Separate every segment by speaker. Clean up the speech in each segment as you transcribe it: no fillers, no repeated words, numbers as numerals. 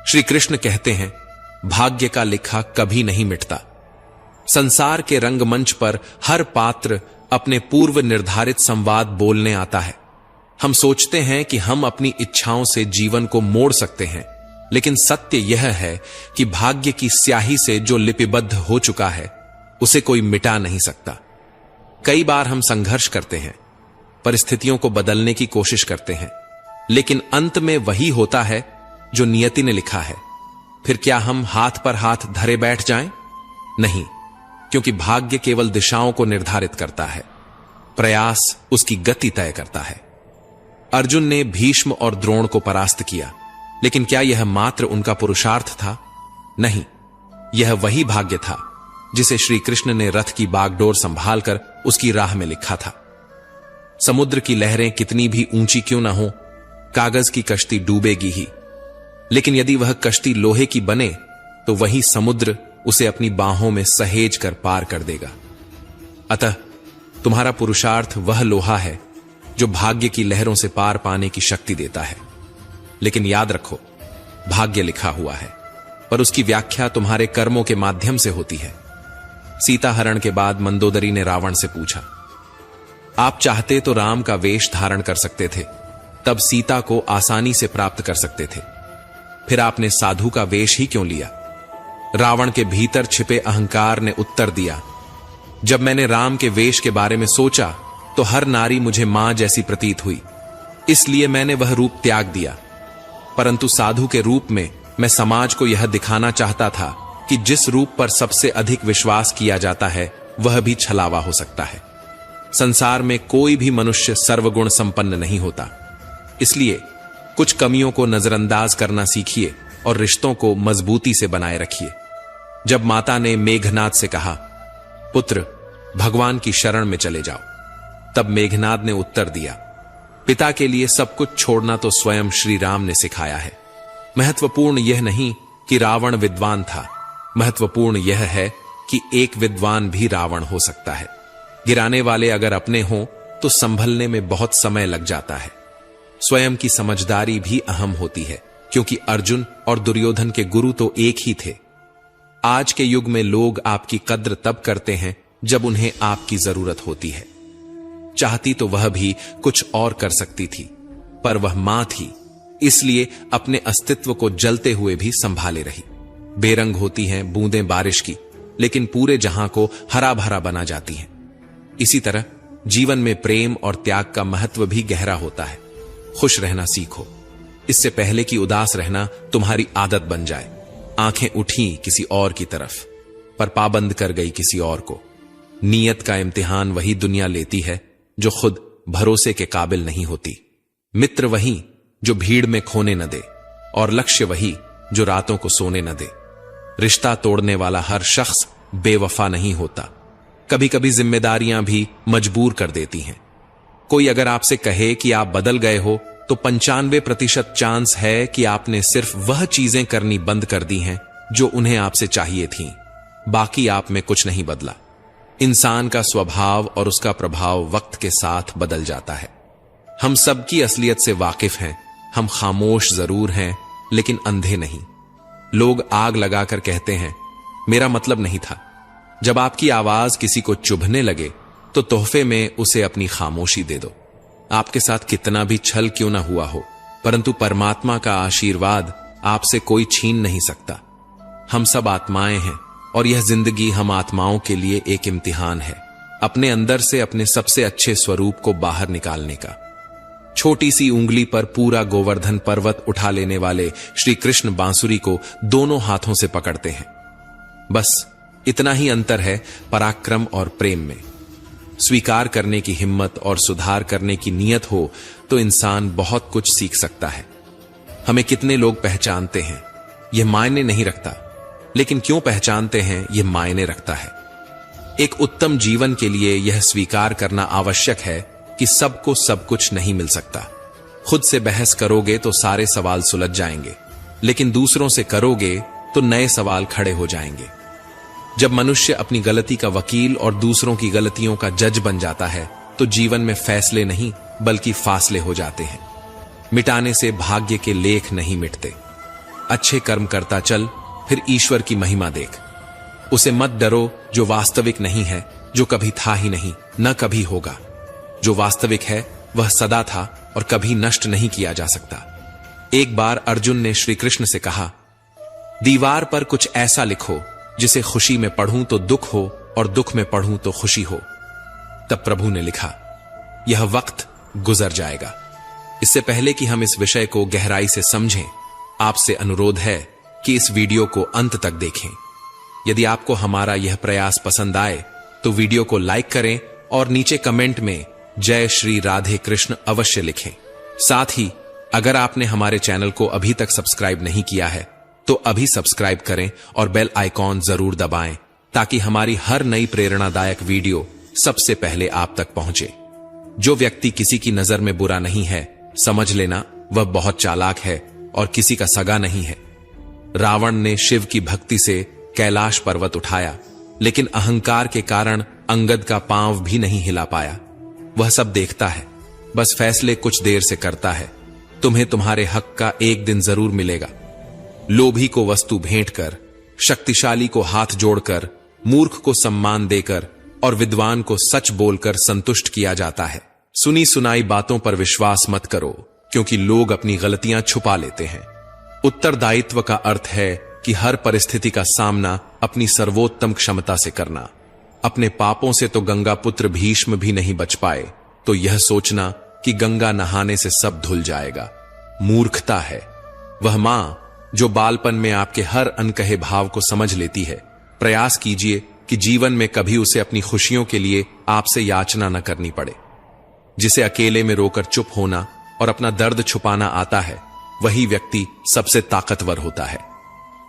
Speaker 1: श्री कृष्ण कहते हैं, भाग्य का लिखा कभी नहीं मिटता। संसार के रंगमंच पर हर पात्र अपने पूर्व निर्धारित संवाद बोलने आता है। हम सोचते हैं कि हम अपनी इच्छाओं से जीवन को मोड़ सकते हैं, लेकिन सत्य यह है कि भाग्य की स्याही से जो लिपिबद्ध हो चुका है उसे कोई मिटा नहीं सकता। कई बार हम संघर्ष करते हैं, परिस्थितियों को बदलने की कोशिश करते हैं, लेकिन अंत में वही होता है जो नियति ने लिखा है। फिर क्या हम हाथ पर हाथ धरे बैठ जाएं? नहीं, क्योंकि भाग्य केवल दिशाओं को निर्धारित करता है, प्रयास उसकी गति तय करता है। अर्जुन ने भीष्म और द्रोण को परास्त किया, लेकिन क्या यह मात्र उनका पुरुषार्थ था? नहीं, यह वही भाग्य था जिसे श्री कृष्ण ने रथ की बागडोर संभालकर उसकी राह में लिखा था। समुद्र की लहरें कितनी भी ऊंची क्यों ना हो, कागज की कश्ती डूबेगी ही, लेकिन यदि वह कश्ती लोहे की बने तो वही समुद्र उसे अपनी बाहों में सहेज कर पार कर देगा। अतः तुम्हारा पुरुषार्थ वह लोहा है जो भाग्य की लहरों से पार पाने की शक्ति देता है। लेकिन याद रखो, भाग्य लिखा हुआ है, पर उसकी व्याख्या तुम्हारे कर्मों के माध्यम से होती है। सीता हरण के बाद मंदोदरी ने रावण से पूछा, आप चाहते तो राम का वेश धारण कर सकते थे, तब सीता को आसानी से प्राप्त कर सकते थे, फिर आपने साधु का वेश ही क्यों लिया? रावण के भीतर छिपे अहंकार ने उत्तर दिया, जब मैंने राम के वेश के बारे में सोचा तो हर नारी मुझे मां जैसी प्रतीत हुई, इसलिए मैंने वह रूप त्याग दिया। परंतु साधु के रूप में मैं समाज को यह दिखाना चाहता था कि जिस रूप पर सबसे अधिक विश्वास किया जाता है वह भी छलावा हो सकता है। संसार में कोई भी मनुष्य सर्वगुण संपन्न नहीं होता, इसलिए कुछ कमियों को नजरअंदाज करना सीखिए और रिश्तों को मजबूती से बनाए रखिए। जब माता ने मेघनाद से कहा, पुत्र भगवान की शरण में चले जाओ, तब मेघनाद ने उत्तर दिया, पिता के लिए सब कुछ छोड़ना तो स्वयं श्री राम ने सिखाया है। महत्वपूर्ण यह नहीं कि रावण विद्वान था, महत्वपूर्ण यह है कि एक विद्वान भी रावण हो सकता है। गिराने वाले अगर अपने हों तो संभलने में बहुत समय लग जाता है। स्वयं की समझदारी भी अहम होती है, क्योंकि अर्जुन और दुर्योधन के गुरु तो एक ही थे। आज के युग में लोग आपकी कद्र तब करते हैं जब उन्हें आपकी जरूरत होती है। चाहती तो वह भी कुछ और कर सकती थी, पर वह मां थी, इसलिए अपने अस्तित्व को जलते हुए भी संभाले रही। बेरंग होती हैं बूंदें बारिश की, लेकिन पूरे जहां को हरा भरा बना जाती हैं। इसी तरह जीवन में प्रेम और त्याग का महत्व भी गहरा होता है। खुश रहना सीखो, इससे पहले कि उदास रहना तुम्हारी आदत बन जाए। आंखें उठी किसी और की तरफ, पर पाबंद कर गई किसी और को। नीयत का इम्तिहान वही दुनिया लेती है जो खुद भरोसे के काबिल नहीं होती। मित्र वही जो भीड़ में खोने न दे, और लक्ष्य वही जो रातों को सोने न दे। रिश्ता तोड़ने वाला हर शख्स बेवफा नहीं होता, कभी कभी जिम्मेदारियां भी मजबूर कर देती हैं। कोई अगर आपसे कहे कि आप बदल गए हो, तो 95% चांस है कि आपने सिर्फ वह चीजें करनी बंद कर दी हैं जो उन्हें आपसे चाहिए थीं। बाकी आप में कुछ नहीं बदला। इंसान का स्वभाव और उसका प्रभाव वक्त के साथ बदल जाता है। हम सबकी असलियत से वाकिफ हैं, हम खामोश जरूर हैं लेकिन अंधे नहीं। लोग आग लगाकर कहते हैं, मेरा मतलब नहीं था। जब आपकी आवाज किसी को चुभने लगे तो तोहफे में उसे अपनी खामोशी दे दो। आपके साथ कितना भी छल क्यों ना हुआ हो, परंतु परमात्मा का आशीर्वाद आपसे कोई छीन नहीं सकता। हम सब आत्माएं हैं और यह जिंदगी हम आत्माओं के लिए एक इम्तिहान है, अपने अंदर से अपने सबसे अच्छे स्वरूप को बाहर निकालने का। छोटी सी उंगली पर पूरा गोवर्धन पर्वत उठा लेने वाले श्री कृष्ण बांसुरी को दोनों हाथों से पकड़ते हैं। बस इतना ही अंतर है पराक्रम और प्रेम में। स्वीकार करने की हिम्मत और सुधार करने की नीयत हो तो इंसान बहुत कुछ सीख सकता है। हमें कितने लोग पहचानते हैं यह मायने नहीं रखता, लेकिन क्यों पहचानते हैं यह मायने रखता है। एक उत्तम जीवन के लिए यह स्वीकार करना आवश्यक है कि सबको सब कुछ नहीं मिल सकता। खुद से बहस करोगे तो सारे सवाल सुलझ जाएंगे, लेकिन दूसरों से करोगे तो नए सवाल खड़े हो जाएंगे। जब मनुष्य अपनी गलती का वकील और दूसरों की गलतियों का जज बन जाता है तो जीवन में फैसले नहीं बल्कि फासले हो जाते हैं। मिटाने से भाग्य के लेख नहीं मिटते। अच्छे कर्म करता चल, फिर ईश्वर की महिमा देख। उसे मत डरो जो वास्तविक नहीं है, जो कभी था ही नहीं, न कभी होगा। जो वास्तविक है वह सदा था और कभी नष्ट नहीं किया जा सकता। एक बार अर्जुन ने श्री कृष्ण से कहा, दीवार पर कुछ ऐसा लिखो जिसे खुशी में पढ़ूं तो दुख हो और दुख में पढ़ूं तो खुशी हो। तब प्रभु ने लिखा, यह वक्त गुजर जाएगा। इससे पहले कि हम इस विषय को गहराई से समझें, आपसे अनुरोध है कि इस वीडियो को अंत तक देखें। यदि आपको हमारा यह प्रयास पसंद आए तो वीडियो को लाइक करें और नीचे कमेंट में जय श्री राधे कृष्ण अवश्य लिखें। साथ ही अगर आपने हमारे चैनल को अभी तक सब्सक्राइब नहीं किया है तो अभी सब्सक्राइब करें और बेल आइकॉन जरूर दबाएं ताकि हमारी हर नई प्रेरणादायक वीडियो सबसे पहले आप तक पहुंचे। जो व्यक्ति किसी की नजर में बुरा नहीं है, समझ लेना वह बहुत चालाक है और किसी का सगा नहीं है। रावण ने शिव की भक्ति से कैलाश पर्वत उठाया, लेकिन अहंकार के कारण अंगद का पांव भी नहीं हिला पाया। वह सब देखता है, बस फैसले कुछ देर से करता है। तुम्हें तुम्हारे हक का एक दिन जरूर मिलेगा। लोभी को वस्तु भेंट कर, शक्तिशाली को हाथ जोड़कर, मूर्ख को सम्मान देकर और विद्वान को सच बोलकर संतुष्ट किया जाता है। सुनी सुनाई बातों पर विश्वास मत करो, क्योंकि लोग अपनी गलतियां छुपा लेते हैं। उत्तरदायित्व का अर्थ है कि हर परिस्थिति का सामना अपनी सर्वोत्तम क्षमता से करना। अपने पापों से तो गंगा पुत्र भीष्म भी नहीं बच पाए, तो यह सोचना कि गंगा नहाने से सब धुल जाएगा, मूर्खता है। वह मां जो बालपन में आपके हर अनकहे भाव को समझ लेती है, प्रयास कीजिए कि जीवन में कभी उसे अपनी खुशियों के लिए आपसे याचना न करनी पड़े। जिसे अकेले में रोकर चुप होना और अपना दर्द छुपाना आता है, वही व्यक्ति सबसे ताकतवर होता है।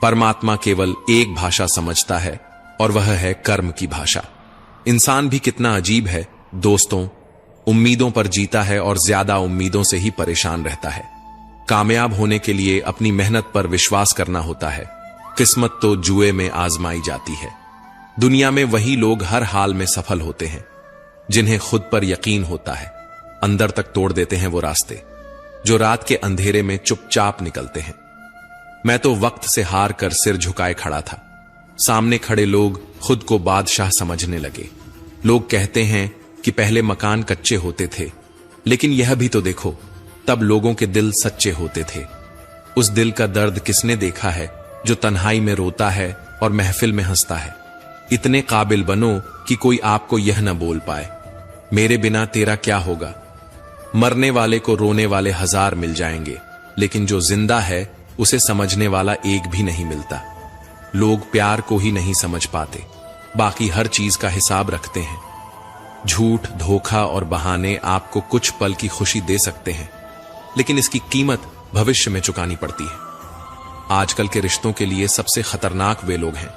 Speaker 1: परमात्मा केवल एक भाषा समझता है और वह है कर्म की भाषा। इंसान भी कितना अजीब है दोस्तों, उम्मीदों पर जीता है और ज्यादा उम्मीदों से ही परेशान रहता है। कामयाब होने के लिए अपनी मेहनत पर विश्वास करना होता है। किस्मत तो जुए में आजमाई जाती है। दुनिया में वही लोग हर हाल में सफल होते हैं जिन्हें खुद पर यकीन होता है। अंदर तक तोड़ देते हैं वो रास्ते जो रात के अंधेरे में चुपचाप निकलते हैं। मैं तो वक्त से हार कर सिर झुकाए खड़ा था। सामने खड़े लोग खुद को बादशाह समझने लगे। लोग कहते हैं कि पहले मकान कच्चे होते थे, लेकिन यह भी तो देखो, तब लोगों के दिल सच्चे होते थे। उस दिल का दर्द किसने देखा है जो तन्हाई में रोता है और महफिल में हंसता है। इतने काबिल बनो कि कोई आपको यह न बोल पाए, मेरे बिना तेरा क्या होगा। मरने वाले को रोने वाले हजार मिल जाएंगे, लेकिन जो जिंदा है उसे समझने वाला एक भी नहीं मिलता। लोग प्यार को ही नहीं समझ पाते, बाकी हर चीज का हिसाब रखते हैं। झूठ, धोखा और बहाने आपको कुछ पल की खुशी दे सकते हैं, लेकिन इसकी कीमत भविष्य में चुकानी पड़ती है। आजकल के रिश्तों के लिए सबसे खतरनाक वे लोग हैं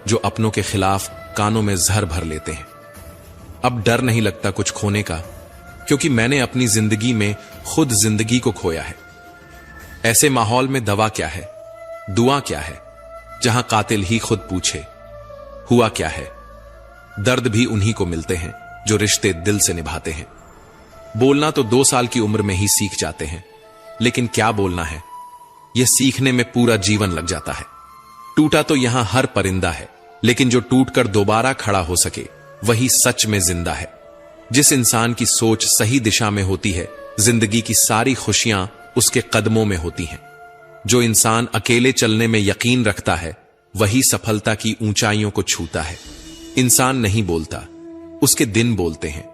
Speaker 1: जो अपनों के खिलाफ कानों में जहर भर लेते हैं। अब डर नहीं लगता कुछ खोने का, क्योंकि मैंने अपनी जिंदगी में खुद जिंदगी को खोया है। ऐसे माहौल में दवा क्या है, दुआ क्या है, जहां कातिल ही खुद पूछे हुआ क्या है। दर्द भी उन्हीं को मिलते हैं जो रिश्ते दिल से निभाते हैं। बोलना तो 2 साल की उम्र में ही सीख जाते हैं, लेकिन क्या बोलना है, यह सीखने में पूरा जीवन लग जाता है। टूटा तो यहां हर परिंदा है, लेकिन जो टूटकर दोबारा खड़ा हो सके वही सच में जिंदा है। जिस इंसान की सोच सही दिशा में होती है, जिंदगी की सारी खुशियां उसके कदमों में होती हैं। जो इंसान अकेले चलने में यकीन रखता है, वही सफलता की ऊंचाइयों को छूता है। इंसान नहीं बोलता, उसके दिन बोलते हैं।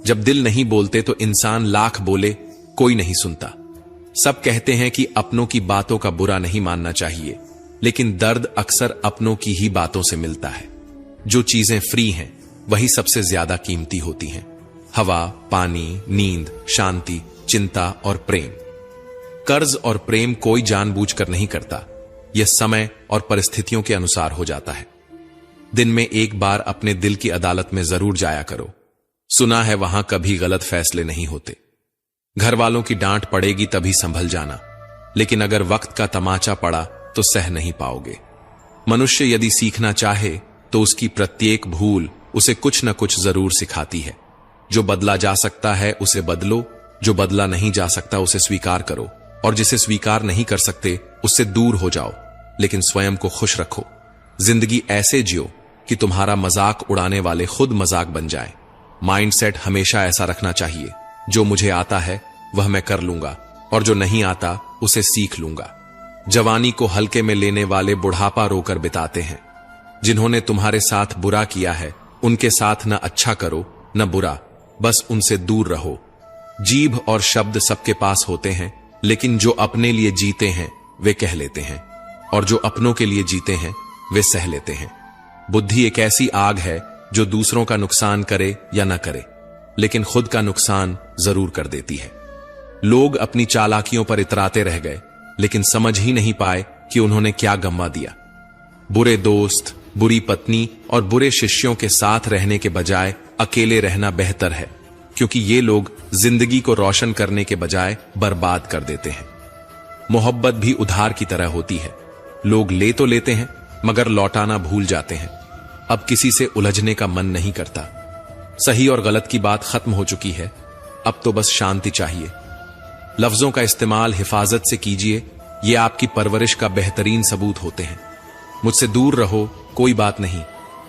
Speaker 1: जब दिल नहीं बोलते तो इंसान लाख बोले, कोई नहीं सुनता। सब कहते हैं कि अपनों की बातों का बुरा नहीं मानना चाहिए, लेकिन दर्द अक्सर अपनों की ही बातों से मिलता है। जो चीजें फ्री हैं वही सबसे ज्यादा कीमती होती हैं। हवा, पानी, नींद, शांति, चिंता और प्रेम। कर्ज और प्रेम कोई जानबूझकर नहीं करता, यह समय और परिस्थितियों के अनुसार हो जाता है। दिन में एक बार अपने दिल की अदालत में जरूर जाया करो। सुना है वहां कभी गलत फैसले नहीं होते। घर वालों की डांट पड़ेगी तभी संभल जाना, लेकिन अगर वक्त का तमाचा पड़ा तो सह नहीं पाओगे। मनुष्य यदि सीखना चाहे तो उसकी प्रत्येक भूल उसे कुछ न कुछ जरूर सिखाती है। जो बदला जा सकता है उसे बदलो, जो बदला नहीं जा सकता उसे स्वीकार करो और जिसे स्वीकार नहीं कर सकते उससे दूर हो जाओ, लेकिन स्वयं को खुश रखो। जिंदगी ऐसे जियो कि तुम्हारा मजाक उड़ाने वाले खुद मजाक बन जाए। माइंडसेट हमेशा ऐसा रखना चाहिए, जो मुझे आता है वह मैं कर लूंगा और जो नहीं आता उसे सीख लूंगा। जवानी को हल्के में लेने वाले बुढ़ापा रोकर बिताते हैं। जिन्होंने तुम्हारे साथ बुरा किया है उनके साथ न अच्छा करो न बुरा, बस उनसे दूर रहो। जीभ और शब्द सबके पास होते हैं, लेकिन जो अपने लिए जीते हैं वे कह लेते हैं, और जो अपनों के लिए जीते हैं वे सह लेते हैं। बुद्धि एक ऐसी आग है जो दूसरों का नुकसान करे या न करे, लेकिन खुद का नुकसान जरूर कर देती है। लोग अपनी चालाकियों पर इतराते रह गए, लेकिन समझ ही नहीं पाए कि उन्होंने क्या गंवा दिया। बुरे दोस्त, बुरी पत्नी और बुरे शिष्यों के साथ रहने के बजाय अकेले रहना बेहतर है, क्योंकि ये लोग जिंदगी को रोशन करने के बजाय बर्बाद कर देते हैं। मोहब्बत भी उधार की तरह होती है। लोग ले तो लेते हैं मगर लौटाना भूल जाते हैं। अब किसी से उलझने का मन नहीं करता। सही और गलत की बात खत्म हो चुकी है, अब तो बस शांति चाहिए। लफ्जों का इस्तेमाल हिफाजत से कीजिए, ये आपकी परवरिश का बेहतरीन सबूत होते हैं। मुझसे दूर रहो, कोई बात नहीं,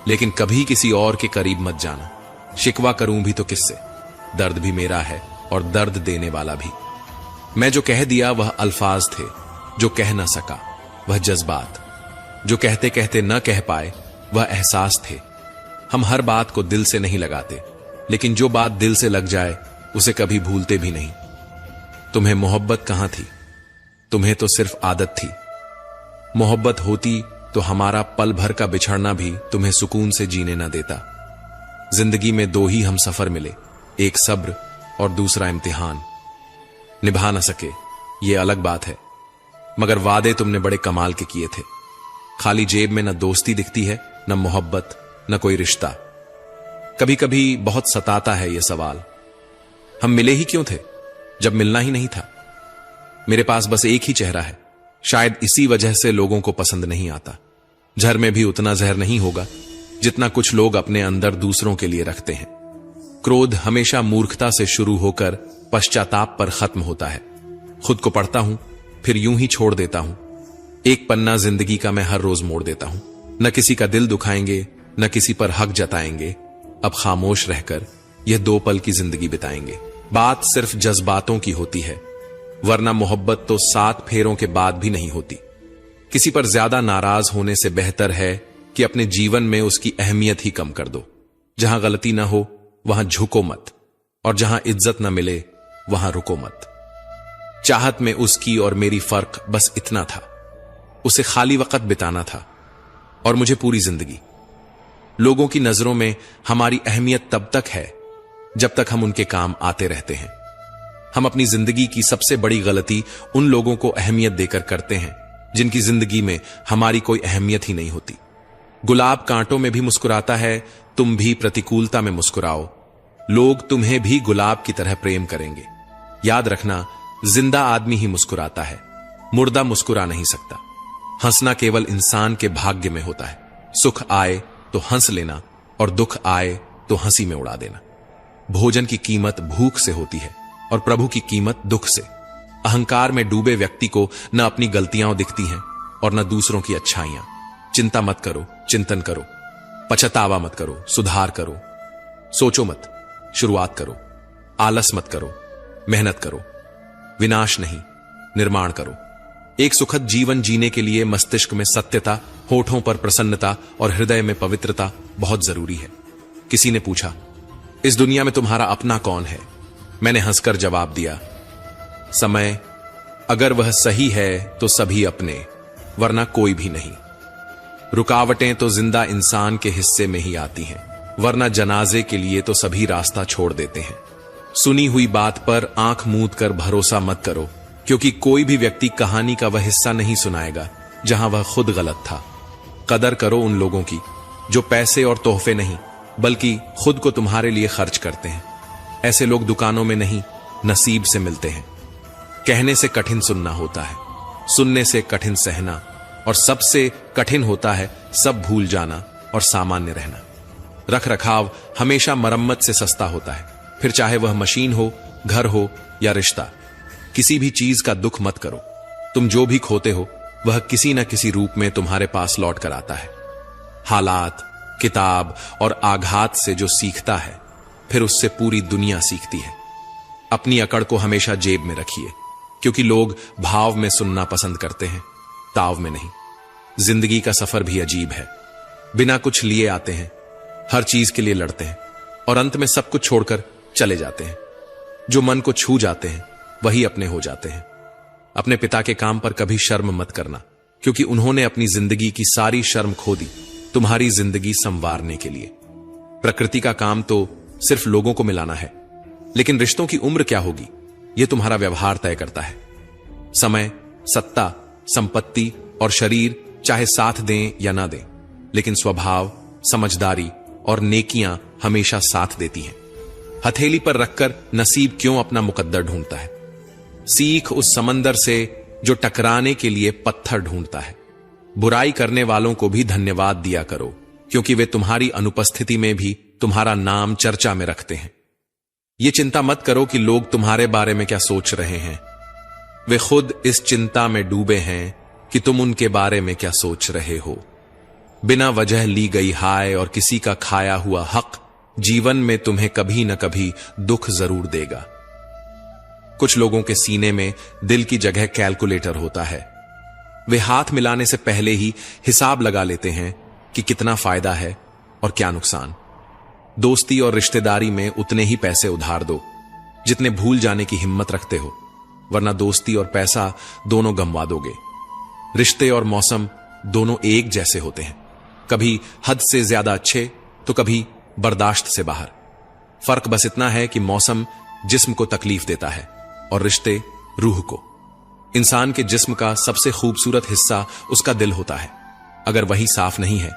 Speaker 1: लेकिन कभी किसी और के करीब मत जाना। शिकवा करूं भी तो किससे? दर्द भी मेरा है और दर्द देने वाला भी। मैं जो कह दिया वह अल्फाज थे, जो कह न सका वह जज्बात, जो कहते कहते न कह पाए वह एहसास थे। हम हर बात को दिल से नहीं लगाते, लेकिन जो बात दिल से लग जाए उसे कभी भूलते भी नहीं। तुम्हें मोहब्बत कहां थी? तुम्हें तो सिर्फ आदत थी। मोहब्बत होती तो हमारा पल भर का बिछड़ना भी तुम्हें सुकून से जीने न देता। जिंदगी में दो ही हम सफर मिले, एक सब्र और दूसरा इम्तिहान। निभा न सके ये अलग बात है, मगर वादे तुमने बड़े कमाल के किए थे। खाली जेब में न दोस्ती दिखती है, न मोहब्बत, न कोई रिश्ता। कभी कभी बहुत सताता है यह सवाल, हम मिले ही क्यों थे जब मिलना ही नहीं था? मेरे पास बस एक ही चेहरा है, शायद इसी वजह से लोगों को पसंद नहीं आता। जहर में भी उतना जहर नहीं होगा जितना कुछ लोग अपने अंदर दूसरों के लिए रखते हैं। क्रोध हमेशा मूर्खता से शुरू होकर पश्चाताप पर खत्म होता है। खुद को पढ़ता हूं, फिर यूं ही छोड़ देता हूं। एक पन्ना जिंदगी का मैं हर रोज मोड़ देता हूं। न किसी का दिल दुखाएंगे, न किसी पर हक जताएंगे। अब खामोश रहकर यह 2 पल की जिंदगी बिताएंगे। बात सिर्फ जज्बातों की होती है, वरना मोहब्बत तो 7 फेरों के बाद भी नहीं होती। किसी पर ज्यादा नाराज होने से बेहतर है कि अपने जीवन में उसकी अहमियत ही कम कर दो। जहां गलती ना हो वहां झुको मत, और जहां इज्जत ना मिले वहां रुको मत। चाहत में उसकी और मेरी फर्क बस इतना था, उसे खाली वक्त बिताना था और मुझे पूरी जिंदगी। लोगों की नजरों में हमारी अहमियत तब तक है जब तक हम उनके काम आते रहते हैं। हम अपनी जिंदगी की सबसे बड़ी गलती उन लोगों को अहमियत देकर करते हैं जिनकी जिंदगी में हमारी कोई अहमियत ही नहीं होती। गुलाब कांटों में भी मुस्कुराता है, तुम भी प्रतिकूलता में मुस्कुराओ, लोग तुम्हें भी गुलाब की तरह प्रेम करेंगे। याद रखना, जिंदा आदमी ही मुस्कुराता है, मुर्दा मुस्कुरा नहीं सकता। हंसना केवल इंसान के भाग्य में होता है। सुख आए तो हंस लेना और दुख आए तो हंसी में उड़ा देना। भोजन की कीमत भूख से होती है और प्रभु की कीमत दुख से। अहंकार में डूबे व्यक्ति को न अपनी गलतियां दिखती हैं और न दूसरों की अच्छाइयां। चिंता मत करो, चिंतन करो, पछतावा मत करो, सुधार करो। सोचो मत, शुरुआत करो। आलस मत करो, मेहनत करो। विनाश नहीं, निर्माण करो। एक सुखद जीवन जीने के लिए मस्तिष्क में सत्यता, होठों पर प्रसन्नता और हृदय में पवित्रता बहुत जरूरी है। किसी ने पूछा, इस दुनिया में तुम्हारा अपना कौन है? मैंने हंसकर जवाब दिया, समय। अगर वह सही है तो सभी अपने, वरना कोई भी नहीं। रुकावटें तो जिंदा इंसान के हिस्से में ही आती हैं, वरना जनाजे के लिए तो सभी रास्ता छोड़ देते हैं। सुनी हुई बात पर आंख मूंद कर भरोसा मत करो, क्योंकि कोई भी व्यक्ति कहानी का वह हिस्सा नहीं सुनाएगा जहां वह खुद गलत था। कदर करो उन लोगों की जो पैसे और तोहफे नहीं बल्कि खुद को तुम्हारे लिए खर्च करते हैं। ऐसे लोग दुकानों में नहीं, नसीब से मिलते हैं। कहने से कठिन सुनना होता है, सुनने से कठिन सहना, और सबसे कठिन होता है सब भूल जाना और सामान्य रहना। रख रखाव हमेशा मरम्मत से सस्ता होता है, फिर चाहे वह मशीन हो, घर हो या रिश्ता। किसी भी चीज का दुख मत करो। तुम जो भी खोते हो वह किसी न किसी रूप में तुम्हारे पास लौट कर आता है। हालात, किताब और आघात से जो सीखता है फिर उससे पूरी दुनिया सीखती है। अपनी अकड़ को हमेशा जेब में रखिए, क्योंकि लोग भाव में सुनना पसंद करते हैं, ताव में नहीं। जिंदगी का सफर भी अजीब है। बिना कुछ लिए आते हैं, हर चीज के लिए लड़ते हैं और अंत में सब कुछ छोड़कर चले जाते हैं। जो मन को छू जाते हैं वही अपने हो जाते हैं। अपने पिता के काम पर कभी शर्म मत करना, क्योंकि उन्होंने अपनी जिंदगी की सारी शर्म खो दी तुम्हारी जिंदगी संवारने के लिए। प्रकृति का काम तो सिर्फ लोगों को मिलाना है, लेकिन रिश्तों की उम्र क्या होगी यह तुम्हारा व्यवहार तय करता है। समय, सत्ता, संपत्ति और शरीर चाहे साथ दें या ना दें, लेकिन स्वभाव, समझदारी और नेकियां हमेशा साथ देती हैं। हथेली पर रखकर नसीब क्यों अपना मुकद्दर ढूंढता है। सीख उस समंदर से जो टकराने के लिए पत्थर ढूंढता है। बुराई करने वालों को भी धन्यवाद दिया करो, क्योंकि वे तुम्हारी अनुपस्थिति में भी तुम्हारा नाम चर्चा में रखते हैं। ये चिंता मत करो कि लोग तुम्हारे बारे में क्या सोच रहे हैं। वे खुद इस चिंता में डूबे हैं कि तुम उनके बारे में क्या सोच रहे हो। बिना वजह ली गई हाय और किसी का खाया हुआ हक जीवन में तुम्हें कभी न कभी दुख जरूर देगा। कुछ लोगों के सीने में दिल की जगह कैलकुलेटर होता है। वे हाथ मिलाने से पहले ही हिसाब लगा लेते हैं कि कितना फायदा है और क्या नुकसान। दोस्ती और रिश्तेदारी में उतने ही पैसे उधार दो जितने भूल जाने की हिम्मत रखते हो, वरना दोस्ती और पैसा दोनों गंवा दोगे। रिश्ते और मौसम दोनों एक जैसे होते हैं, कभी हद से ज्यादा अच्छे तो कभी बर्दाश्त से बाहर। फर्क बस इतना है कि मौसम जिस्म को तकलीफ देता है और रिश्ते रूह को। इंसान के जिस्म का सबसे खूबसूरत हिस्सा उसका दिल होता है। अगर वही साफ नहीं है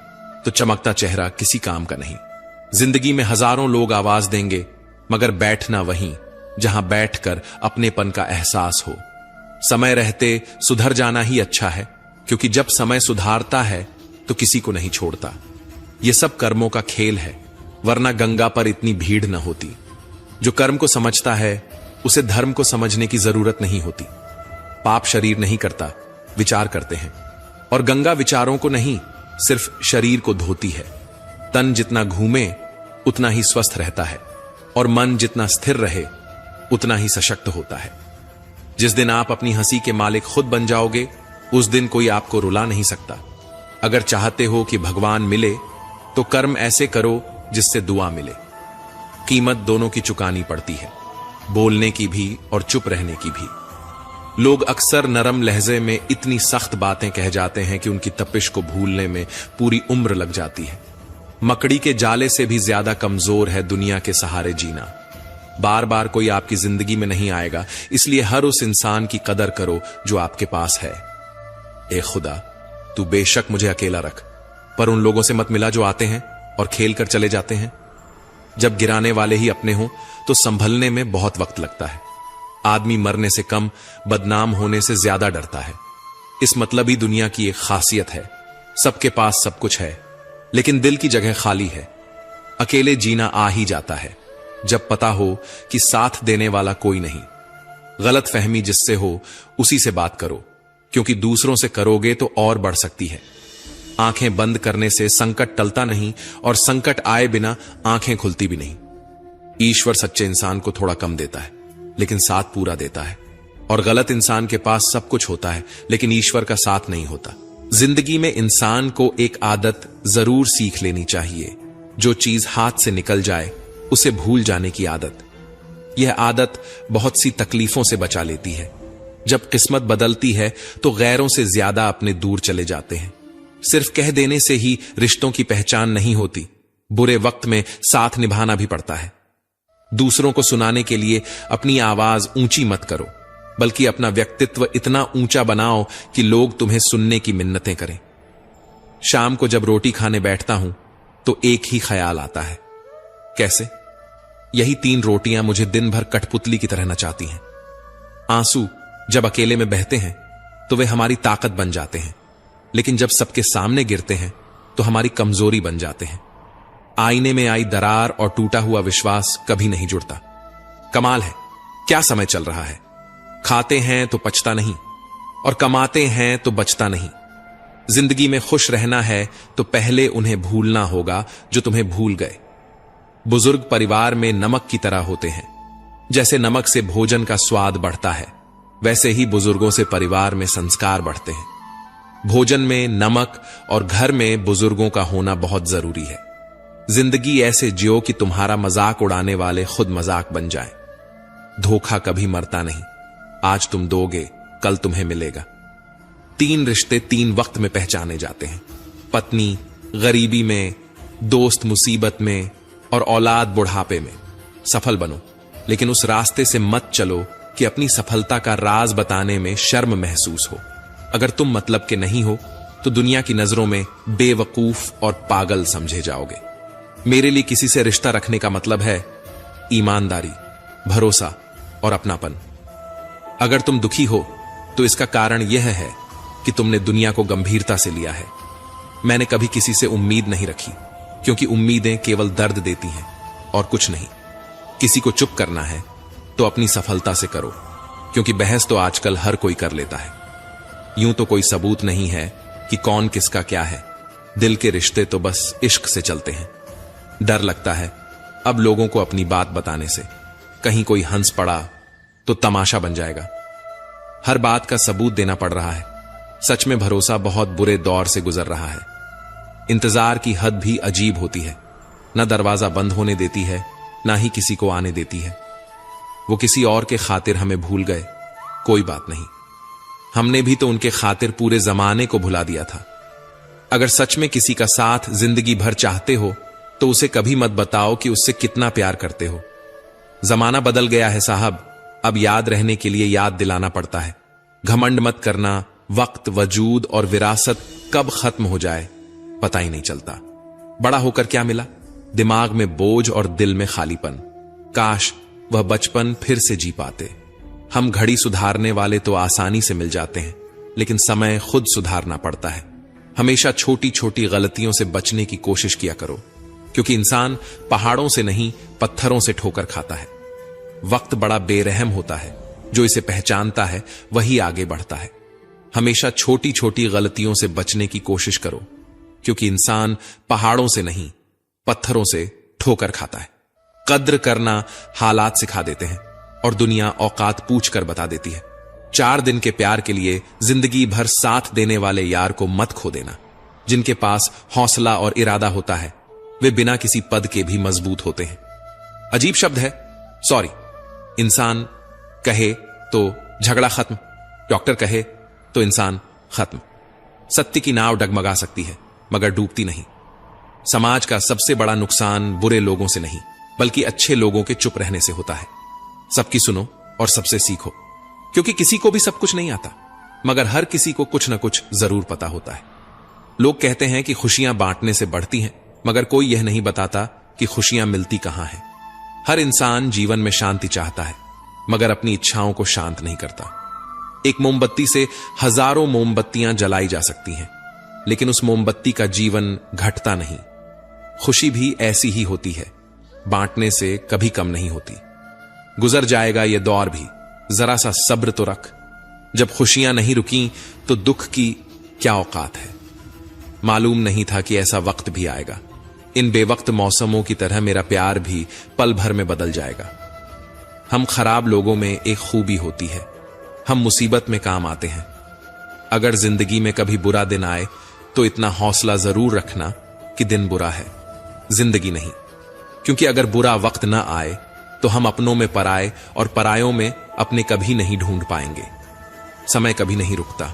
Speaker 1: तो चमकता चेहरा किसी काम का नहीं। जिंदगी में हजारों लोग आवाज देंगे, मगर बैठना वहीं जहां बैठकर अपनेपन का एहसास हो। समय रहते सुधर जाना ही अच्छा है, क्योंकि जब समय सुधारता है तो किसी को नहीं छोड़ता। यह सब कर्मों का खेल है, वरना गंगा पर इतनी भीड़ न होती। जो कर्म को समझता है उसे धर्म को समझने की जरूरत नहीं होती। पाप शरीर नहीं करता, विचार करते हैं, और गंगा विचारों को नहीं सिर्फ शरीर को धोती है। तन जितना घूमे उतना ही स्वस्थ रहता है, और मन जितना स्थिर रहे उतना ही सशक्त होता है। जिस दिन आप अपनी हंसी के मालिक खुद बन जाओगे, उस दिन कोई आपको रुला नहीं सकता। अगर चाहते हो कि भगवान मिले तो कर्म ऐसे करो जिससे दुआ मिले। कीमत दोनों की चुकानी पड़ती है, बोलने की भी और चुप रहने की भी। लोग अक्सर नरम लहजे में इतनी सख्त बातें कह जाते हैं कि उनकी तपिश को भूलने में पूरी उम्र लग जाती है। मकड़ी के जाले से भी ज्यादा कमजोर है दुनिया के सहारे जीना। बार बार कोई आपकी जिंदगी में नहीं आएगा, इसलिए हर उस इंसान की कदर करो जो आपके पास है। ए खुदा, तू बेशक मुझे अकेला रख, पर उन लोगों से मत मिला जो आते हैं और खेल कर चले जाते हैं। जब गिराने वाले ही अपने हों तो संभलने में बहुत वक्त लगता है। आदमी मरने से कम बदनाम होने से ज्यादा डरता है। इस मतलबी दुनिया की एक खासियत है, सबके पास सब कुछ है लेकिन दिल की जगह खाली है। अकेले जीना आ ही जाता है जब पता हो कि साथ देने वाला कोई नहीं। गलत फहमी जिससे हो उसी से बात करो, क्योंकि दूसरों से करोगे तो और बढ़ सकती है। आंखें बंद करने से संकट टलता नहीं, और संकट आए बिना आंखें खुलती भी नहीं। ईश्वर सच्चे इंसान को थोड़ा कम देता है लेकिन साथ पूरा देता है, और गलत इंसान के पास सब कुछ होता है लेकिन ईश्वर का साथ नहीं होता। जिंदगी में इंसान को एक आदत जरूर सीख लेनी चाहिए। जो चीज हाथ से निकल जाए उसे भूल जाने की आदत। यह आदत बहुत सी तकलीफों से बचा लेती है। जब किस्मत बदलती है तो गैरों से ज्यादा अपने दूर चले जाते हैं। सिर्फ कह देने से ही रिश्तों की पहचान नहीं होती, बुरे वक्त में साथ निभाना भी पड़ता है। दूसरों को सुनाने के लिए अपनी आवाज ऊंची मत करो, बल्कि अपना व्यक्तित्व इतना ऊंचा बनाओ कि लोग तुम्हें सुनने की मिन्नतें करें। शाम को जब रोटी खाने बैठता हूं तो एक ही ख्याल आता है, कैसे? यही 3 रोटियां मुझे दिन भर कठपुतली की तरह नचाती हैं। आंसू जब अकेले में बहते हैं तो वे हमारी ताकत बन जाते हैं, लेकिन जब सबके सामने गिरते हैं तो हमारी कमजोरी बन जाते हैं। आईने में आई दरार और टूटा हुआ विश्वास कभी नहीं जुड़ता। कमाल है क्या समय चल रहा है। खाते हैं तो पचता नहीं और कमाते हैं तो बचता नहीं। जिंदगी में खुश रहना है तो पहले उन्हें भूलना होगा जो तुम्हें भूल गए। बुजुर्ग परिवार में नमक की तरह होते हैं। जैसे नमक से भोजन का स्वाद बढ़ता है, वैसे ही बुजुर्गों से परिवार में संस्कार बढ़ते हैं। भोजन में नमक और घर में बुजुर्गों का होना बहुत जरूरी है। जिंदगी ऐसे जियो कि तुम्हारा मजाक उड़ाने वाले खुद मजाक बन जाएं। धोखा कभी मरता नहीं, आज तुम दोगे कल तुम्हें मिलेगा। 3 रिश्ते 3 वक्त में पहचाने जाते हैं, पत्नी गरीबी में, दोस्त मुसीबत में और औलाद बुढ़ापे में। सफल बनो, लेकिन उस रास्ते से मत चलो कि अपनी सफलता का राज बताने में शर्म महसूस हो। अगर तुम मतलब के नहीं हो तो दुनिया की नजरों में बेवकूफ और पागल समझे जाओगे। मेरे लिए किसी से रिश्ता रखने का मतलब है ईमानदारी, भरोसा और अपनापन। अगर तुम दुखी हो तो इसका कारण यह है कि तुमने दुनिया को गंभीरता से लिया है। मैंने कभी किसी से उम्मीद नहीं रखी, क्योंकि उम्मीदें केवल दर्द देती हैं और कुछ नहीं। किसी को चुप करना है तो अपनी सफलता से करो, क्योंकि बहस तो आजकल हर कोई कर लेता है। यूं तो कोई सबूत नहीं है कि कौन किसका क्या है। दिल के रिश्ते तो बस इश्क से चलते हैं। डर लगता है अब लोगों को अपनी बात बताने से, कहीं कोई हंस पड़ा तो तमाशा बन जाएगा। हर बात का सबूत देना पड़ रहा है। सच में भरोसा बहुत बुरे दौर से गुजर रहा है। इंतजार की हद भी अजीब होती है, न दरवाजा बंद होने देती है, ना ही किसी को आने देती है। वो किसी और के खातिर हमें भूल गए, कोई बात नहीं, हमने भी तो उनके खातिर पूरे जमाने को भुला दिया था। अगर सच में किसी का साथ जिंदगी भर चाहते हो तो उसे कभी मत बताओ कि उससे कितना प्यार करते हो। जमाना बदल गया है साहब, अब याद रहने के लिए याद दिलाना पड़ता है। घमंड मत करना, वक्त, वजूद और विरासत कब खत्म हो जाए पता ही नहीं चलता। बड़ा होकर क्या मिला? दिमाग में बोझ और दिल में खालीपन। काश वह बचपन फिर से जी पाते। हम घड़ी सुधारने वाले तो आसानी से मिल जाते हैं, लेकिन समय खुद सुधारना पड़ता है। हमेशा छोटी छोटी गलतियों से बचने की कोशिश किया करो, क्योंकि इंसान पहाड़ों से नहीं पत्थरों से ठोकर खाता है। वक्त बड़ा बेरहम होता है, जो इसे पहचानता है वही आगे बढ़ता है। हमेशा छोटी छोटी गलतियों से बचने की कोशिश करो, क्योंकि इंसान पहाड़ों से नहीं पत्थरों से ठोकर खाता है। कद्र करना हालात सिखा देते हैं और दुनिया औकात पूछ कर बता देती है। 4 दिन के प्यार के लिए जिंदगी भर साथ देने वाले यार को मत खो देना। जिनके पास हौसला और इरादा होता है वे बिना किसी पद के भी मजबूत होते हैं। अजीब शब्द है, सॉरी। इंसान कहे तो झगड़ा खत्म, डॉक्टर कहे तो इंसान खत्म। सत्य की नाव डगमगा सकती है मगर डूबती नहीं। समाज का सबसे बड़ा नुकसान बुरे लोगों से नहीं, बल्कि अच्छे लोगों के चुप रहने से होता है। सबकी सुनो और सबसे सीखो, क्योंकि किसी को भी सब कुछ नहीं आता, मगर हर किसी को कुछ ना कुछ जरूर पता होता है। लोग कहते हैं कि खुशियां बांटने से बढ़ती हैं, मगर कोई यह नहीं बताता कि खुशियां मिलती कहां हैं। हर इंसान जीवन में शांति चाहता है, मगर अपनी इच्छाओं को शांत नहीं करता। एक मोमबत्ती से हजारों मोमबत्तियां जलाई जा सकती हैं, लेकिन उस मोमबत्ती का जीवन घटता नहीं। खुशी भी ऐसी ही होती है, बांटने से कभी कम नहीं होती। गुजर जाएगा ये दौर भी, जरा सा सब्र तो रख। जब खुशियां नहीं रुकी तो दुख की क्या औकात है। मालूम नहीं था कि ऐसा वक्त भी आएगा। इन बेवक्त मौसमों की तरह मेरा प्यार भी पल भर में बदल जाएगा। हम खराब लोगों में एक खूबी होती है, हम मुसीबत में काम आते हैं। अगर जिंदगी में कभी बुरा दिन आए तो इतना हौसला जरूर रखना कि दिन बुरा है, जिंदगी नहीं। क्योंकि अगर बुरा वक्त ना आए तो हम अपनों में पराए और परायों में अपने कभी नहीं ढूंढ पाएंगे। समय कभी नहीं रुकता।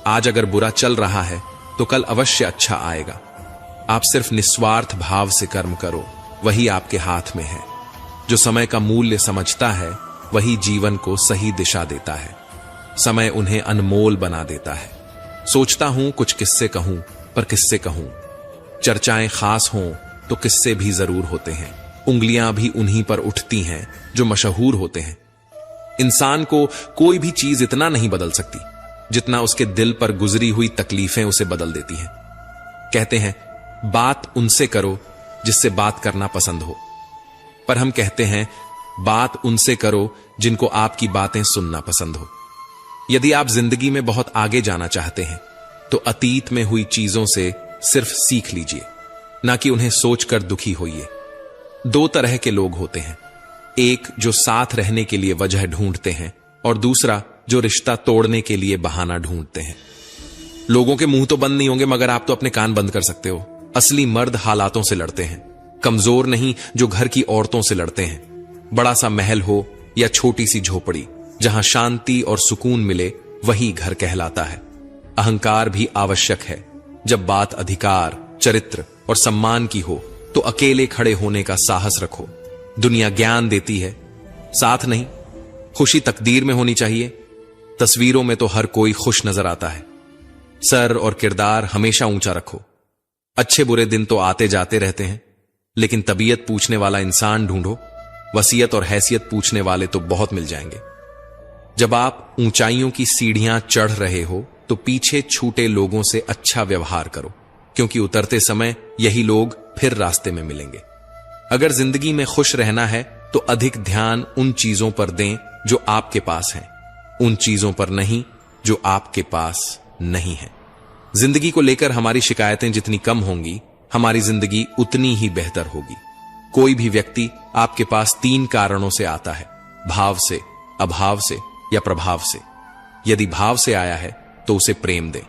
Speaker 1: आज अगर बुरा चल रहा है तो कल अवश्य अच्छा आएगा। आप सिर्फ निस्वार्थ भाव से कर्म करो, वही आपके हाथ में है। जो समय का मूल्य समझता है वही जीवन को सही दिशा देता है। समय उन्हें अनमोल बना देता है। सोचता हूं कुछ किस्से कहूं, पर किस्से कहूं। चर्चाएं खास हों तो किस्से भी जरूर होते हैं। उंगलियां भी उन्हीं पर उठती हैं जो मशहूर होते हैं। इंसान को कोई भी चीज इतना नहीं बदल सकती जितना उसके दिल पर गुजरी हुई तकलीफें उसे बदल देती हैं। कहते हैं बात उनसे करो जिससे बात करना पसंद हो, पर हम कहते हैं बात उनसे करो जिनको आपकी बातें सुनना पसंद हो। यदि आप जिंदगी में बहुत आगे जाना चाहते हैं तो अतीत में हुई चीजों से सिर्फ सीख लीजिए, ना कि उन्हें सोचकर दुखी होइए। दो तरह के लोग होते हैं, एक जो साथ रहने के लिए वजह ढूंढते हैं और दूसरा जो रिश्ता तोड़ने के लिए बहाना ढूंढते हैं। लोगों के मुंह तो बंद नहीं होंगे मगर आप तो अपने कान बंद कर सकते हो। असली मर्द हालातों से लड़ते हैं, कमजोर नहीं जो घर की औरतों से लड़ते हैं। बड़ा सा महल हो या छोटी सी झोपड़ी, जहां शांति और सुकून मिले वही घर कहलाता है। अहंकार भी आवश्यक है। जब बात अधिकार, चरित्र और सम्मान की हो तो अकेले खड़े होने का साहस रखो। दुनिया ज्ञान देती है, साथ नहीं। खुशी तकदीर में होनी चाहिए। तस्वीरों में तो हर कोई खुश नजर आता है। सर और किरदार हमेशा ऊंचा रखो। अच्छे बुरे दिन तो आते जाते रहते हैं, लेकिन तबीयत पूछने वाला इंसान ढूंढो। वसीयत और हैसियत पूछने वाले तो बहुत मिल जाएंगे। जब आप ऊंचाइयों की सीढ़ियां चढ़ रहे हो तो पीछे छूटे लोगों से अच्छा व्यवहार करो, क्योंकि उतरते समय यही लोग फिर रास्ते में मिलेंगे। अगर जिंदगी में खुश रहना है तो अधिक ध्यान उन चीजों पर दें जो आपके पास हैं, उन चीजों पर नहीं जो आपके पास नहीं है। जिंदगी को लेकर हमारी शिकायतें जितनी कम होंगी, हमारी जिंदगी उतनी ही बेहतर होगी। कोई भी व्यक्ति आपके पास 3 कारणों से आता है, भाव से, अभाव से या प्रभाव से। यदि भाव से आया है तो उसे प्रेम दें,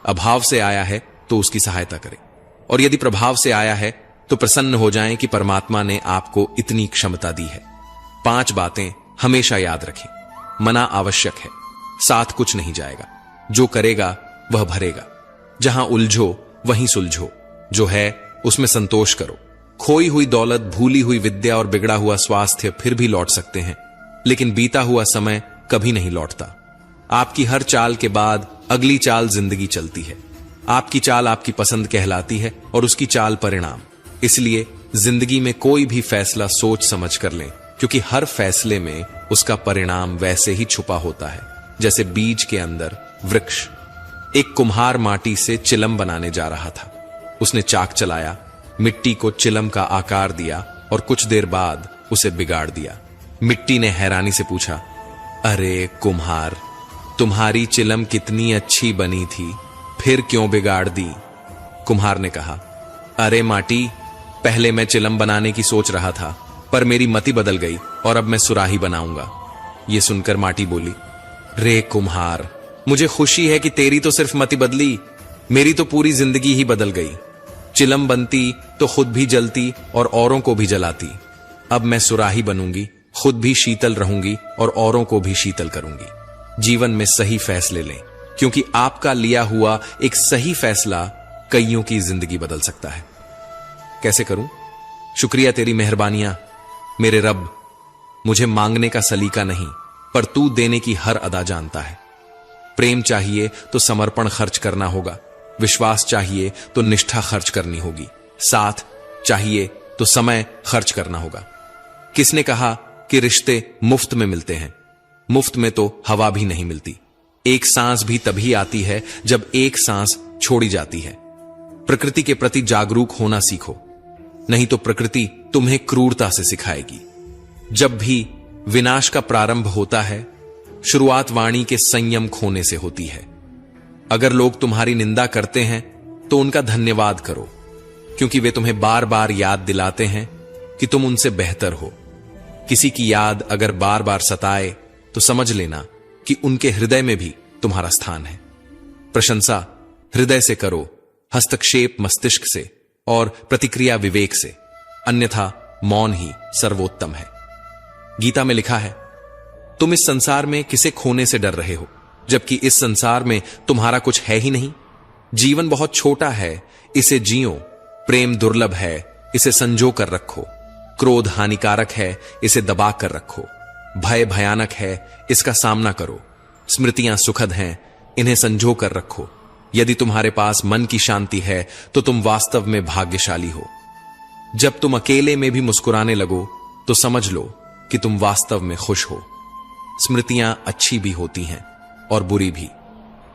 Speaker 1: अभाव से आया है तो उसकी सहायता करें, और यदि प्रभाव से आया है तो प्रसन्न हो जाएं कि परमात्मा ने आपको इतनी क्षमता दी है। 5 बातें हमेशा याद रखें। मना आवश्यक है, साथ कुछ नहीं जाएगा। जो करेगा वह भरेगा। जहां उलझो वहीं सुलझो। जो है उसमें संतोष करो। खोई हुई दौलत, भूली हुई विद्या और बिगड़ा हुआ स्वास्थ्य फिर भी लौट सकते हैं, लेकिन बीता हुआ समय कभी नहीं लौटता। आपकी हर चाल के बाद अगली चाल जिंदगी चलती है। आपकी चाल आपकी पसंद कहलाती है और उसकी चाल परिणाम। इसलिए जिंदगी में कोई भी फैसला सोच समझ कर लें, क्योंकि हर फैसले में उसका परिणाम वैसे ही छुपा होता है जैसे बीज के अंदर वृक्ष। एक कुम्हार माटी से चिलम बनाने जा रहा था। उसने चाक चलाया, मिट्टी को चिलम का आकार दिया और कुछ देर बाद उसे बिगाड़ दिया। मिट्टी ने हैरानी से पूछा, अरे कुम्हार, तुम्हारी चिलम कितनी अच्छी बनी थी, फिर क्यों बिगाड़ दी? कुम्हार ने कहा, अरे माटी, पहले मैं चिलम बनाने की सोच रहा था, पर मेरी मति बदल गई और अब मैं सुराही बनाऊंगा। यह सुनकर माटी बोली, रे कुम्हार, मुझे खुशी है कि तेरी तो सिर्फ मति बदली, मेरी तो पूरी जिंदगी ही बदल गई। चिलम बनती तो खुद भी जलती और औरों को भी जलाती। अब मैं सुराही बनूंगी, खुद भी शीतल रहूंगी और औरों को भी शीतल करूंगी। जीवन में सही फैसले लें, क्योंकि आपका लिया हुआ एक सही फैसला कईयों की जिंदगी बदल सकता है। कैसे करूं? शुक्रिया तेरी मेहरबानियां मेरे रब। मुझे मांगने का सलीका नहीं, पर तू देने की हर अदा जानता है। प्रेम चाहिए तो समर्पण खर्च करना होगा। विश्वास चाहिए तो निष्ठा खर्च करनी होगी। साथ चाहिए तो समय खर्च करना होगा। किसने कहा कि रिश्ते मुफ्त में मिलते हैं? मुफ्त में तो हवा भी नहीं मिलती। एक सांस भी तभी आती है जब एक सांस छोड़ी जाती है। प्रकृति के प्रति जागरूक होना सीखो, नहीं तो प्रकृति तुम्हें क्रूरता से सिखाएगी। जब भी विनाश का प्रारंभ होता है, शुरुआत वाणी के संयम खोने से होती है। अगर लोग तुम्हारी निंदा करते हैं तो उनका धन्यवाद करो, क्योंकि वे तुम्हें बार बार याद दिलाते हैं कि तुम उनसे बेहतर हो। किसी की याद अगर बार बार सताए तो समझ लेना कि उनके हृदय में भी तुम्हारा स्थान है। प्रशंसा हृदय से करो, हस्तक्षेप मस्तिष्क से और प्रतिक्रिया विवेक से, अन्यथा मौन ही सर्वोत्तम है। गीता में लिखा है, तुम इस संसार में किसे खोने से डर रहे हो, जबकि इस संसार में तुम्हारा कुछ है ही नहीं। जीवन बहुत छोटा है, इसे जियो। प्रेम दुर्लभ है, इसे संजो कर रखो। क्रोध हानिकारक है, इसे दबा कर रखो। भय भयानक है, इसका सामना करो। स्मृतियां सुखद हैं, इन्हें संजो कर रखो। यदि तुम्हारे पास मन की शांति है तो तुम वास्तव में भाग्यशाली हो। जब तुम अकेले में भी मुस्कुराने लगो तो समझ लो कि तुम वास्तव में खुश हो। स्मृतियां अच्छी भी होती हैं और बुरी भी।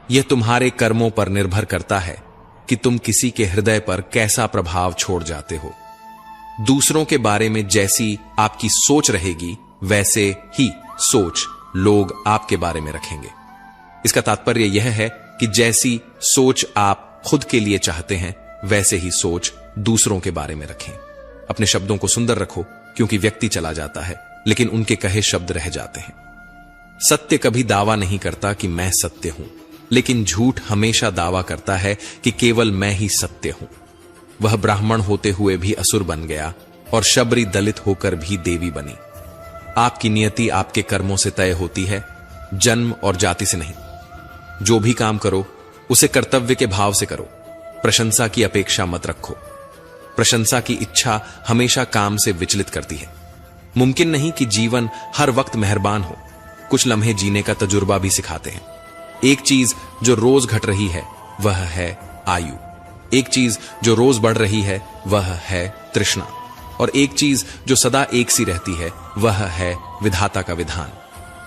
Speaker 1: यह तुम्हारे कर्मों पर निर्भर करता है कि तुम किसी के हृदय पर कैसा प्रभाव छोड़ जाते हो। दूसरों के बारे में जैसी आपकी सोच रहेगी वैसे ही सोच लोग आपके बारे में रखेंगे। इसका तात्पर्य यह है कि जैसी सोच आप खुद के लिए चाहते हैं, वैसे ही सोच दूसरों के बारे में रखें। अपने शब्दों को सुंदर रखो, क्योंकि व्यक्ति चला जाता है, लेकिन उनके कहे शब्द रह जाते हैं। सत्य कभी दावा नहीं करता कि मैं सत्य हूं, लेकिन झूठ हमेशा दावा करता है कि केवल मैं ही सत्य हूं। वह ब्राह्मण होते हुए भी असुर बन गया और शबरी दलित होकर भी देवी बनी। आपकी नियति आपके कर्मों से तय होती है, जन्म और जाति से नहीं। जो भी काम करो उसे कर्तव्य के भाव से करो। प्रशंसा की अपेक्षा मत रखो। प्रशंसा की इच्छा हमेशा काम से विचलित करती है। मुमकिन नहीं कि जीवन हर वक्त मेहरबान हो। कुछ लम्हे जीने का तजुर्बा भी सिखाते हैं। एक चीज जो रोज घट रही है वह है आयु। एक चीज जो रोज बढ़ रही है वह है तृष्णा। और एक चीज जो सदा एक सी रहती है वह है विधाता का विधान।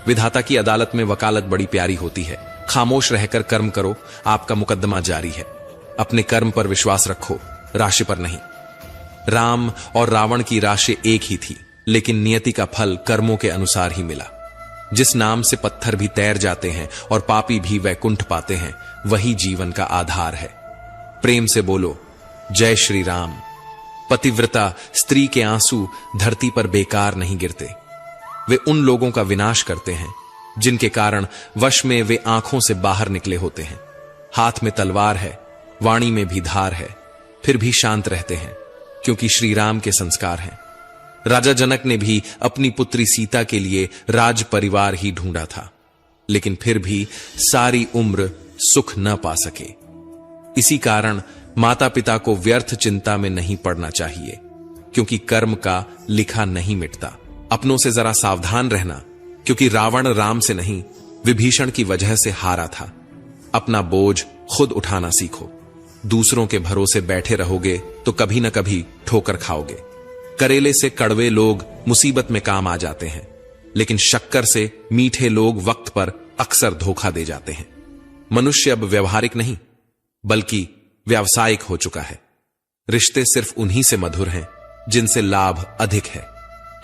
Speaker 1: विधाता की अदालत में वकालत बड़ी प्यारी होती है। खामोश रहकर कर्म करो, आपका मुकदमा जारी है। अपने कर्म पर विश्वास रखो, राशि पर नहीं। राम और रावण की राशि एक ही थी, लेकिन नियति का फल कर्मों के अनुसार ही मिला। जिस नाम से पत्थर भी तैर जाते हैं और पापी भी वैकुंठ पाते हैं, वही जीवन का आधार है। प्रेम से बोलो, जय श्री राम। पतिव्रता स्त्री के आंसू धरती पर बेकार नहीं गिरते। वे उन लोगों का विनाश करते हैं जिनके कारण वश में वे आंखों से बाहर निकले होते हैं। हाथ में तलवार है, वाणी में भी धार है, फिर भी शांत रहते हैं, क्योंकि श्री राम के संस्कार हैं। राजा जनक ने भी अपनी पुत्री सीता के लिए राज परिवार ही ढूंढा था, लेकिन फिर भी सारी उम्र सुख न पा सके। इसी कारण माता पिता को व्यर्थ चिंता में नहीं पड़ना चाहिए, क्योंकि कर्म का लिखा नहीं मिटता। अपनों से जरा सावधान रहना, क्योंकि रावण राम से नहीं, विभीषण की वजह से हारा था। अपना बोझ खुद उठाना सीखो। दूसरों के भरोसे बैठे रहोगे तो कभी न कभी ठोकर खाओगे। करेले से कड़वे लोग मुसीबत में काम आ जाते हैं, लेकिन शक्कर से मीठे लोग वक्त पर अक्सर धोखा दे जाते हैं। मनुष्य अब व्यवहारिक नहीं, बल्कि व्यावसायिक हो चुका है। रिश्ते सिर्फ उन्हीं से मधुर हैं जिनसे लाभ अधिक है।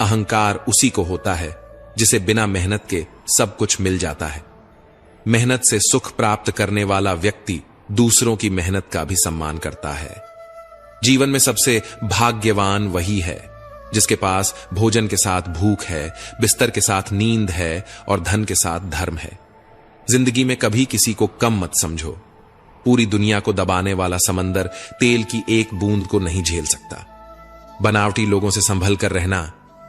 Speaker 1: अहंकार उसी को होता है जिसे बिना मेहनत के सब कुछ मिल जाता है। मेहनत से सुख प्राप्त करने वाला व्यक्ति दूसरों की मेहनत का भी सम्मान करता है। जीवन में सबसे भाग्यवान वही है जिसके पास भोजन के साथ भूख है, बिस्तर के साथ नींद है और धन के साथ धर्म है। जिंदगी में कभी किसी को कम मत समझो। पूरी दुनिया को दबाने वाला समंदर तेल की एक बूंद को नहीं झेल सकता। बनावटी लोगों से संभल कर रहना।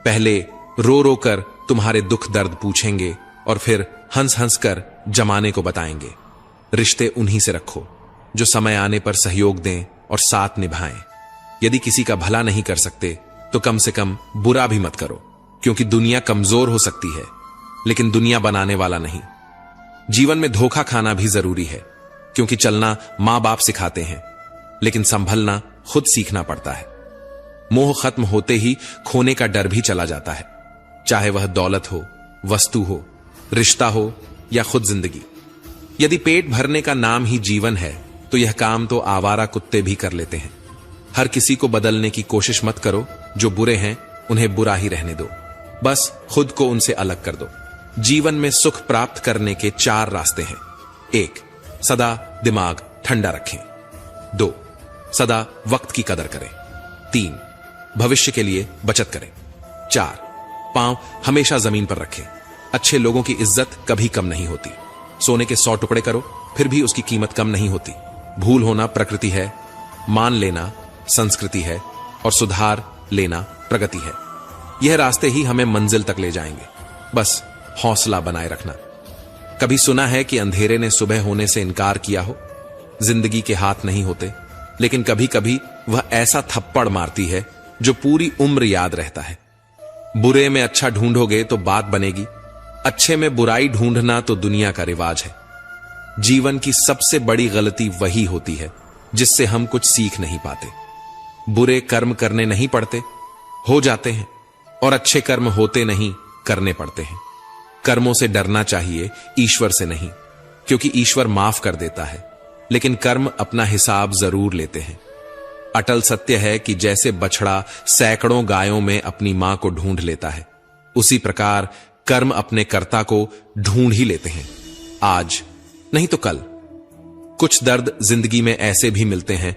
Speaker 1: पहले रो रो कर तुम्हारे दुख दर्द पूछेंगे और फिर हंस हंस कर जमाने को बताएंगे। रिश्ते उन्हीं से रखो जो समय आने पर सहयोग दें और साथ निभाएं। यदि किसी का भला नहीं कर सकते तो कम से कम बुरा भी मत करो, क्योंकि दुनिया कमजोर हो सकती है, लेकिन दुनिया बनाने वाला नहीं। जीवन में धोखा खाना भी जरूरी है, क्योंकि चलना मां बाप सिखाते हैं, लेकिन संभलना खुद सीखना पड़ता है। मोह खत्म होते ही खोने का डर भी चला जाता है, चाहे वह दौलत हो, वस्तु हो, रिश्ता हो या खुद जिंदगी। यदि पेट भरने का नाम ही जीवन है तो यह काम तो आवारा कुत्ते भी कर लेते हैं। हर किसी को बदलने की कोशिश मत करो। जो बुरे हैं उन्हें बुरा ही रहने दो, बस खुद को उनसे अलग कर दो। जीवन में सुख प्राप्त करने के 4 रास्ते हैं। 1. सदा दिमाग ठंडा रखें। 2. सदा वक्त की कदर करें। 3. भविष्य के लिए बचत करें। 4. पांव हमेशा जमीन पर रखें। अच्छे लोगों की इज्जत कभी कम नहीं होती। सोने के 100 टुकड़े करो, फिर भी उसकी कीमत कम नहीं होती। भूल होना प्रकृति है, मान लेना संस्कृति है और सुधार लेना प्रगति है। यह रास्ते ही हमें मंजिल तक ले जाएंगे, बस हौसला बनाए रखना। कभी सुना है कि अंधेरे ने सुबह होने से इनकार किया हो? जिंदगी के हाथ नहीं होते, लेकिन कभी कभी वह ऐसा थप्पड़ मारती है जो पूरी उम्र याद रहता है। बुरे में अच्छा ढूंढोगे तो बात बनेगी, अच्छे में बुराई ढूंढना तो दुनिया का रिवाज है। जीवन की सबसे बड़ी गलती वही होती है जिससे हम कुछ सीख नहीं पाते। बुरे कर्म करने नहीं पड़ते, हो जाते हैं, और अच्छे कर्म होते नहीं, करने पड़ते हैं। कर्मों से डरना चाहिए, ईश्वर से नहीं, क्योंकि ईश्वर माफ कर देता है, लेकिन कर्म अपना हिसाब जरूर लेते हैं। अटल सत्य है कि जैसे बछड़ा सैकड़ों गायों में अपनी मां को ढूंढ लेता है, उसी प्रकार कर्म अपने कर्ता को ढूंढ ही लेते हैं, आज नहीं तो कल। कुछ दर्द जिंदगी में ऐसे भी मिलते हैं